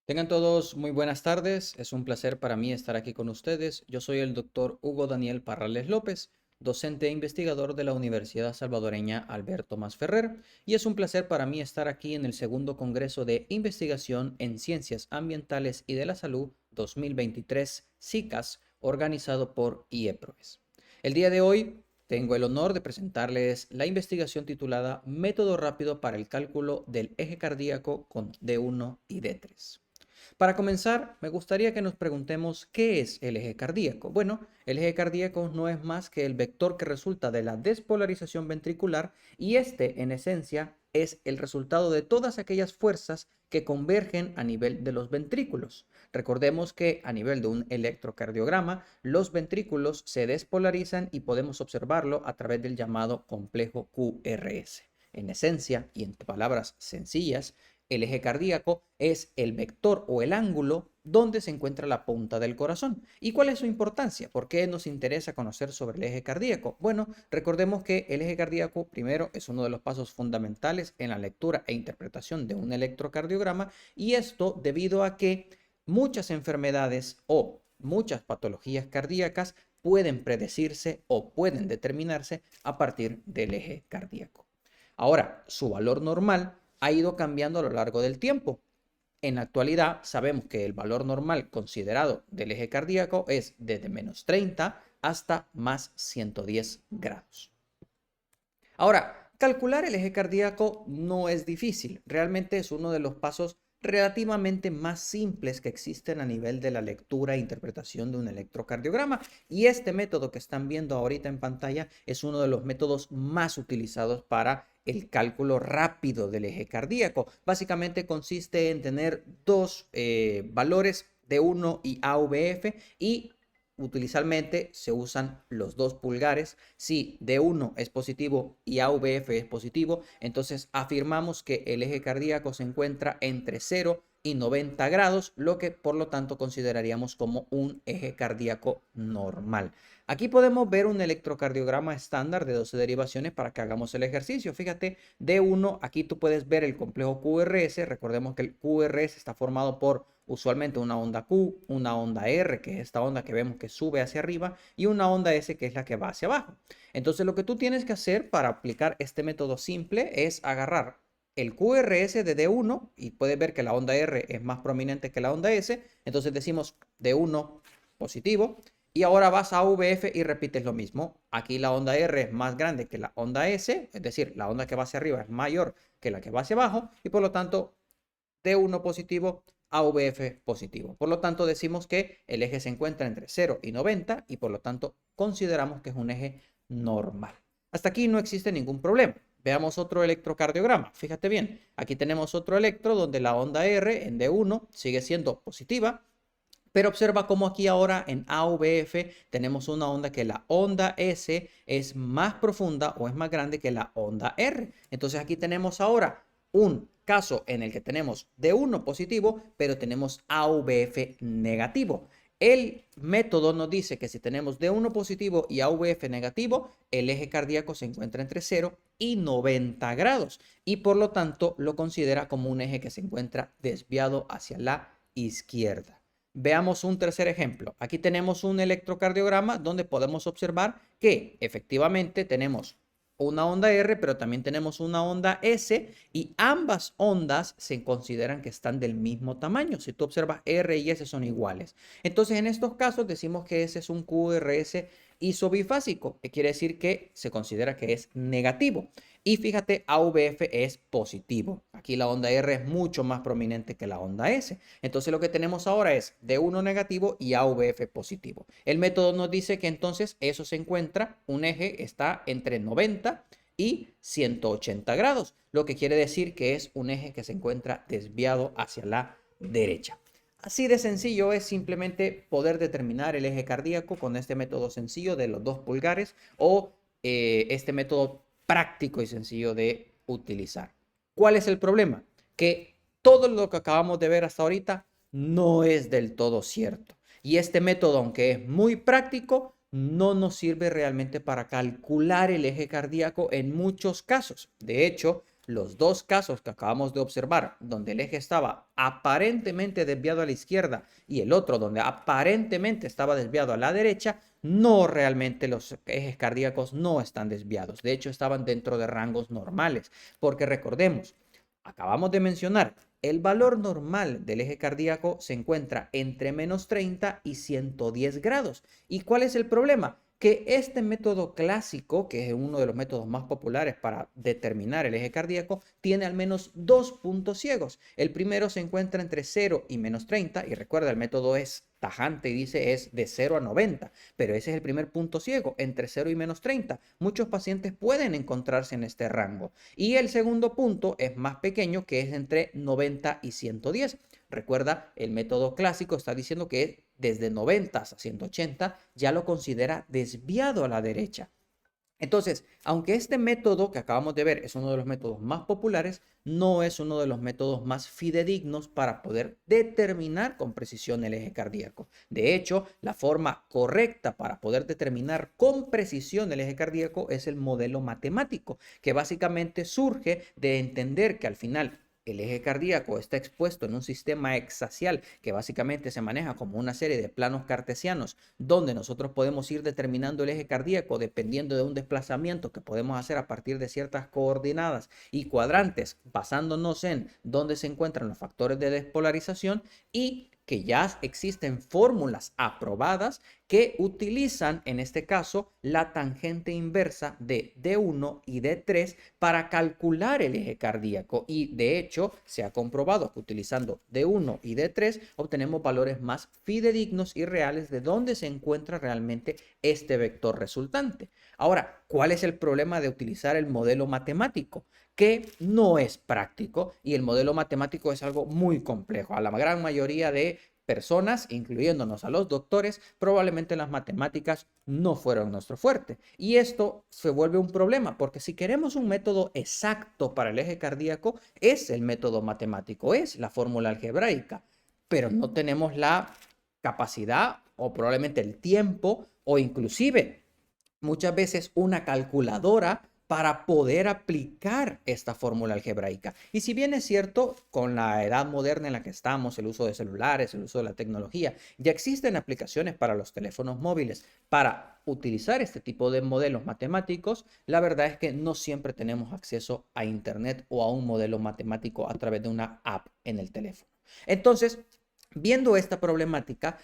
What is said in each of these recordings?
Tengan todos muy buenas tardes. Es un placer para mí estar aquí con ustedes. Yo soy el doctor Hugo Daniel Parrales López, docente e investigador de la Universidad Salvadoreña Alberto Masferrer, y es un placer para mí estar aquí en el segundo Congreso de Investigación en Ciencias Ambientales y de la Salud 2023, CICAS, organizado por IEPROES. El día de hoy tengo el honor de presentarles la investigación titulada Método rápido para el cálculo del eje cardíaco con D1 y D3. Para comenzar, me gustaría que nos preguntemos qué es el eje cardíaco. Bueno, el eje cardíaco no es más que el vector que resulta de la despolarización ventricular y este, en esencia, es el resultado de todas aquellas fuerzas que convergen a nivel de los ventrículos. Recordemos que a nivel de un electrocardiograma, los ventrículos se despolarizan y podemos observarlo a través del llamado complejo QRS. En esencia y en palabras sencillas, el eje cardíaco es el vector o el ángulo donde se encuentra la punta del corazón. ¿Y cuál es su importancia? ¿Por qué nos interesa conocer sobre el eje cardíaco? Bueno, recordemos que el eje cardíaco primero es uno de los pasos fundamentales en la lectura e interpretación de un electrocardiograma, y esto debido a que muchas enfermedades o muchas patologías cardíacas pueden predecirse o pueden determinarse a partir del eje cardíaco. Ahora, su valor normal ha ido cambiando a lo largo del tiempo. En la actualidad sabemos que el valor normal considerado del eje cardíaco es desde -30 hasta +110 grados. Ahora, calcular el eje cardíaco no es difícil, realmente es uno de los pasos relativamente más simples que existen a nivel de la lectura e interpretación de un electrocardiograma, y este método que están viendo ahorita en pantalla es uno de los métodos más utilizados para el cálculo rápido del eje cardíaco. Básicamente consiste en tener dos valores de 1 y AVF, y usualmente se usan los dos pulgares. Si D1 es positivo y AVF es positivo, entonces afirmamos que el eje cardíaco se encuentra entre 0 y 90 grados, lo que por lo tanto consideraríamos como un eje cardíaco normal. Aquí podemos ver un electrocardiograma estándar de 12 derivaciones para que hagamos el ejercicio. Fíjate, D1, aquí tú puedes ver el complejo QRS. Recordemos que el QRS está formado por usualmente una onda Q, una onda R, que es esta onda que vemos que sube hacia arriba, y una onda S, que es la que va hacia abajo. Entonces lo que tú tienes que hacer para aplicar este método simple es agarrar el QRS de D1, y puedes ver que la onda R es más prominente que la onda S, entonces decimos D1 positivo, y ahora vas a VF y repites lo mismo. Aquí la onda R es más grande que la onda S, es decir, la onda que va hacia arriba es mayor que la que va hacia abajo, y por lo tanto D1 positivo, AVF positivo. Por lo tanto, decimos que el eje se encuentra entre 0 y 90, y por lo tanto consideramos que es un eje normal. Hasta aquí no existe ningún problema. Veamos otro electrocardiograma. Fíjate bien, aquí tenemos otro electro donde la onda R en D1 sigue siendo positiva, pero observa cómo aquí ahora en AVF tenemos una onda que la onda S es más profunda o es más grande que la onda R. Entonces aquí tenemos ahora un caso en el que tenemos D1 positivo, pero tenemos AVF negativo. El método nos dice que si tenemos D1 positivo y AVF negativo, el eje cardíaco se encuentra entre 0 y 90 grados, y por lo tanto lo considera como un eje que se encuentra desviado hacia la izquierda. Veamos un tercer ejemplo. Aquí tenemos un electrocardiograma donde podemos observar que efectivamente tenemos una onda R, pero también tenemos una onda S, y ambas ondas se consideran que están del mismo tamaño. Si tú observas, R y S son iguales. Entonces, en estos casos decimos que ese es un QRS isobifásico, que quiere decir que se considera que es negativo. Y fíjate, AVF es positivo. Aquí la onda R es mucho más prominente que la onda S. Entonces lo que tenemos ahora es D1 negativo y AVF positivo. El método nos dice que entonces eso se encuentra, un eje está entre 90 y 180 grados, lo que quiere decir que es un eje que se encuentra desviado hacia la derecha. Así de sencillo es simplemente poder determinar el eje cardíaco con este método sencillo de los dos pulgares, o este método práctico y sencillo de utilizar. ¿Cuál es el problema? Que todo lo que acabamos de ver hasta ahorita no es del todo cierto. Y este método, aunque es muy práctico, no nos sirve realmente para calcular el eje cardíaco en muchos casos. De hecho, los dos casos que acabamos de observar, donde el eje estaba aparentemente desviado a la izquierda y el otro donde aparentemente estaba desviado a la derecha, no, realmente los ejes cardíacos no están desviados. De hecho, estaban dentro de rangos normales, porque recordemos, acabamos de mencionar, el valor normal del eje cardíaco se encuentra entre -30 y 110 grados. ¿Y cuál es el problema? Que este método clásico, que es uno de los métodos más populares para determinar el eje cardíaco, tiene al menos dos puntos ciegos. El primero se encuentra entre 0 y -30, y recuerda, el método es tajante y dice es de 0 a 90, pero ese es el primer punto ciego, entre 0 y -30. Muchos pacientes pueden encontrarse en este rango. Y el segundo punto es más pequeño, que es entre 90 y 110. Recuerda, el método clásico está diciendo que desde 90 a 180 ya lo considera desviado a la derecha. Entonces, aunque este método que acabamos de ver es uno de los métodos más populares, no es uno de los métodos más fidedignos para poder determinar con precisión el eje cardíaco. De hecho, la forma correcta para poder determinar con precisión el eje cardíaco es el modelo matemático, que básicamente surge de entender que al final el eje cardíaco está expuesto en un sistema hexaxial que básicamente se maneja como una serie de planos cartesianos donde nosotros podemos ir determinando el eje cardíaco dependiendo de un desplazamiento que podemos hacer a partir de ciertas coordenadas y cuadrantes basándonos en dónde se encuentran los factores de despolarización, y que ya existen fórmulas aprobadas que utilizan, en este caso, la tangente inversa de D1 y D3 para calcular el eje cardíaco. Y de hecho, se ha comprobado que utilizando D1 y D3 obtenemos valores más fidedignos y reales de dónde se encuentra realmente este vector resultante. Ahora, ¿cuál es el problema de utilizar el modelo matemático? Que no es práctico, y el modelo matemático es algo muy complejo. A la gran mayoría de personas, incluyéndonos a los doctores, probablemente las matemáticas no fueron nuestro fuerte. Y esto se vuelve un problema, porque si queremos un método exacto para el eje cardíaco, es el método matemático, es la fórmula algebraica, pero no tenemos la capacidad o probablemente el tiempo o inclusive muchas veces una calculadora para poder aplicar esta fórmula algebraica. Y si bien es cierto, con la edad moderna en la que estamos, el uso de celulares, el uso de la tecnología, ya existen aplicaciones para los teléfonos móviles para utilizar este tipo de modelos matemáticos, la verdad es que no siempre tenemos acceso a Internet o a un modelo matemático a través de una app en el teléfono. Entonces, viendo esta problemática,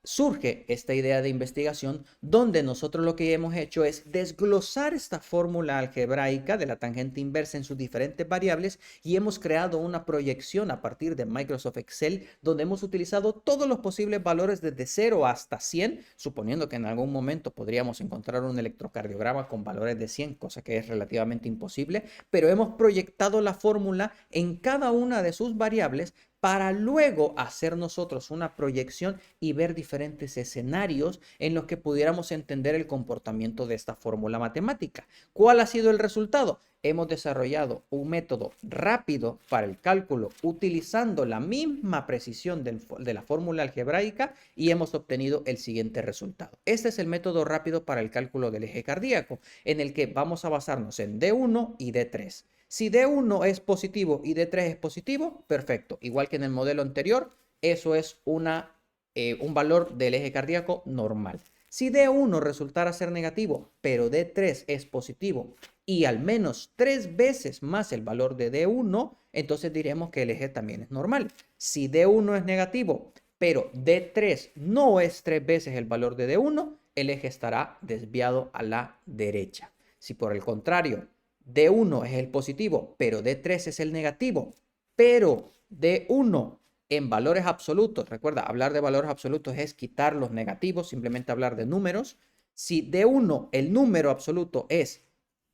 surge esta idea de investigación donde nosotros lo que hemos hecho es desglosar esta fórmula algebraica de la tangente inversa en sus diferentes variables, y hemos creado una proyección a partir de Microsoft Excel donde hemos utilizado todos los posibles valores desde 0 hasta 100, suponiendo que en algún momento podríamos encontrar un electrocardiograma con valores de 100, cosa que es relativamente imposible, pero hemos proyectado la fórmula en cada una de sus variables para luego hacer nosotros una proyección y ver diferentes escenarios en los que pudiéramos entender el comportamiento de esta fórmula matemática. ¿Cuál ha sido el resultado? Hemos desarrollado un método rápido para el cálculo utilizando la misma precisión de la fórmula algebraica, y hemos obtenido el siguiente resultado. Este es el método rápido para el cálculo del eje cardíaco, en el que vamos a basarnos en D1 y D3. Si D1 es positivo y D3 es positivo, perfecto. Igual que en el modelo anterior, eso es un valor del eje cardíaco normal. Si D1 resultara ser negativo, pero D3 es positivo y al menos 3 veces más el valor de D1, entonces diremos que el eje también es normal. Si D1 es negativo, pero D3 no es 3 veces el valor de D1, el eje estará desviado a la derecha. Si por el contrario, D1 es el positivo, pero D3 es el negativo, pero D1 en valores absolutos, recuerda, hablar de valores absolutos es quitar los negativos, simplemente hablar de números. Si D1, el número absoluto, es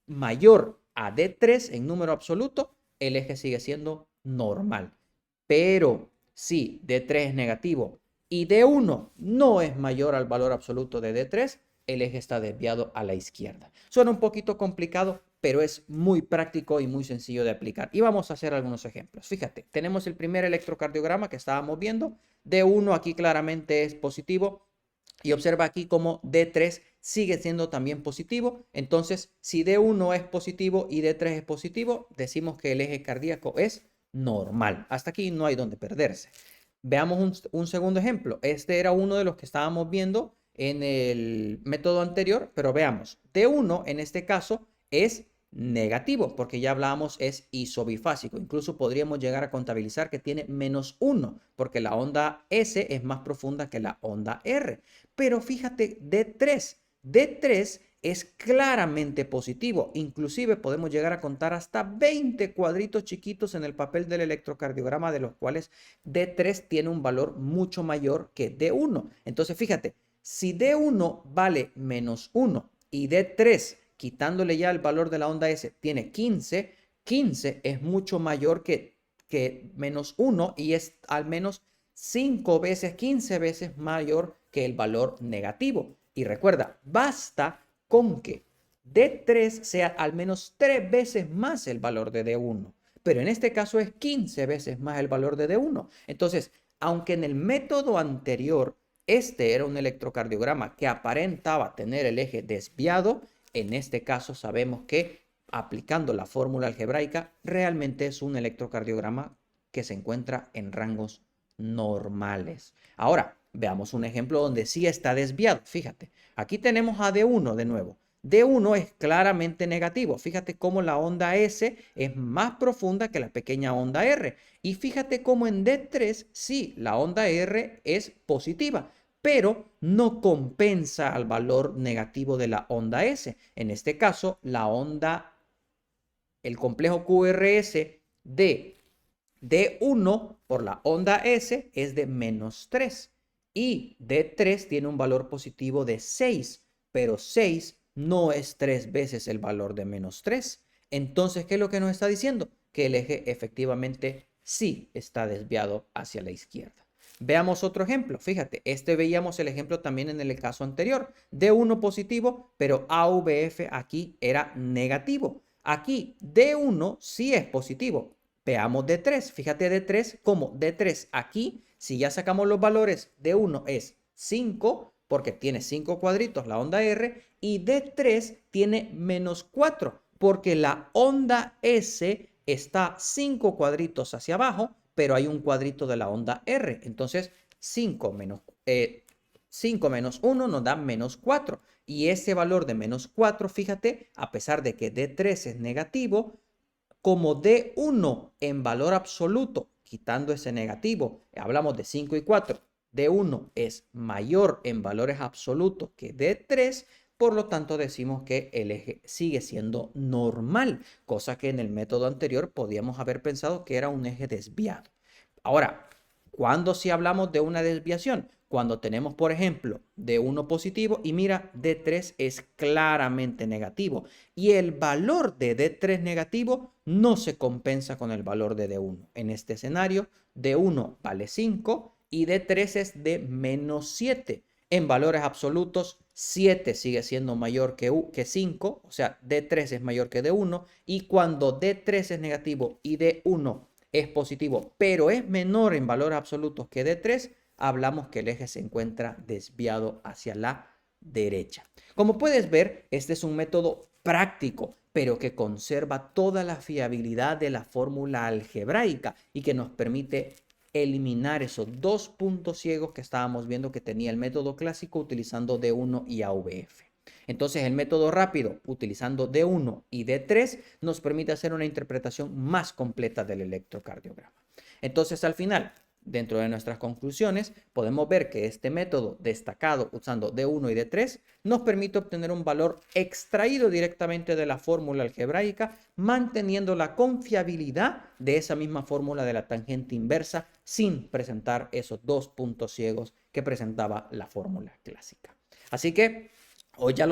mayor a D3 en número absoluto, el eje sigue siendo normal. Pero si D3 es negativo y D1 no es mayor al valor absoluto de D3, el eje está desviado a la izquierda. Suena un poquito complicado, pero es muy práctico y muy sencillo de aplicar. Y vamos a hacer algunos ejemplos. Fíjate, tenemos el primer electrocardiograma que estábamos viendo. D1 aquí claramente es positivo. Y observa aquí como D3 sigue siendo también positivo. Entonces, si D1 es positivo y D3 es positivo, decimos que el eje cardíaco es normal. Hasta aquí no hay donde perderse. Veamos un segundo ejemplo. Este era uno de los que estábamos viendo en el método anterior, pero veamos. D1 en este caso es negativo, porque ya hablábamos es isobifásico. Incluso podríamos llegar a contabilizar que tiene -1, porque la onda S es más profunda que la onda R. Pero fíjate, D3 es claramente positivo. Inclusive podemos llegar a contar hasta 20 cuadritos chiquitos en el papel del electrocardiograma, de los cuales D3 tiene un valor mucho mayor que D1. Entonces, fíjate, si D1 vale -1 y D3, quitándole ya el valor de la onda S, tiene 15, 15 es mucho mayor que -1 y es al menos 5 veces, 15 veces mayor que el valor negativo. Y recuerda, basta con que D3 sea al menos 3 veces más el valor de D1. Pero en este caso es 15 veces más el valor de D1. Entonces, aunque en el método anterior este era un electrocardiograma que aparentaba tener el eje desviado, en este caso sabemos que aplicando la fórmula algebraica realmente es un electrocardiograma que se encuentra en rangos normales. Ahora, veamos un ejemplo donde sí está desviado. Fíjate, aquí tenemos a D1 de nuevo. D1 es claramente negativo. Fíjate cómo la onda S es más profunda que la pequeña onda R. Y fíjate cómo en D3 sí, la onda R es positiva, pero no compensa al valor negativo de la onda S. En este caso, el complejo QRS de D1 por la onda S es de -3 y D3 tiene un valor positivo de 6, pero 6 no es 3 veces el valor de -3. Entonces, ¿qué es lo que nos está diciendo? Que el eje efectivamente sí está desviado hacia la izquierda. Veamos otro ejemplo. Fíjate, veíamos el ejemplo también en el caso anterior. D1 positivo, pero AVF aquí era negativo. Aquí D1 sí es positivo. Veamos D3. Fíjate D3 como D3 aquí, si ya sacamos los valores, D1 es 5 porque tiene 5 cuadritos la onda R y D3 tiene -4 porque la onda S está 5 cuadritos hacia abajo, pero hay un cuadrito de la onda R. Entonces 5 menos 1 nos da -4. Y ese valor de -4, fíjate, a pesar de que D3 es negativo, como D1 en valor absoluto, quitando ese negativo, hablamos de 5 y 4, D1 es mayor en valores absolutos que D3, por lo tanto decimos que el eje sigue siendo normal, cosa que en el método anterior podíamos haber pensado que era un eje desviado. Ahora, ¿cuándo si hablamos de una desviación? Cuando tenemos, por ejemplo, D1 positivo y mira, D3 es claramente negativo y el valor de D3 negativo no se compensa con el valor de D1. En este escenario, D1 vale 5 y D3 es de -7. En valores absolutos, 7 sigue siendo mayor que 5, o sea, D3 es mayor que D1 y cuando D3 es negativo y D1 es positivo, pero es menor en valores absolutos que D3, hablamos que el eje se encuentra desviado hacia la derecha. Como puedes ver, este es un método práctico, pero que conserva toda la fiabilidad de la fórmula algebraica y que nos permite eliminar esos dos puntos ciegos que estábamos viendo que tenía el método clásico utilizando D1 y AVF. Entonces, el método rápido, utilizando D1 y D3, nos permite hacer una interpretación más completa del electrocardiograma. Entonces, al final, dentro de nuestras conclusiones, podemos ver que este método destacado usando D1 y D3 nos permite obtener un valor extraído directamente de la fórmula algebraica, manteniendo la confiabilidad de esa misma fórmula de la tangente inversa sin presentar esos dos puntos ciegos que presentaba la fórmula clásica. Así que hoy ya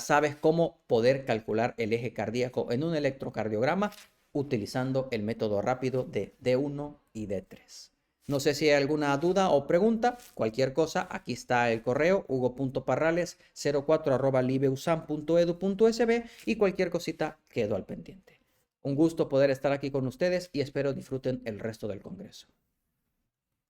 sabes cómo poder calcular el eje cardíaco en un electrocardiograma utilizando el método rápido de D1 y D3. No sé si hay alguna duda o pregunta, cualquier cosa, aquí está el correo hugo.parrales04@libeusam.edu.sb y cualquier cosita quedo al pendiente. Un gusto poder estar aquí con ustedes y espero disfruten el resto del congreso.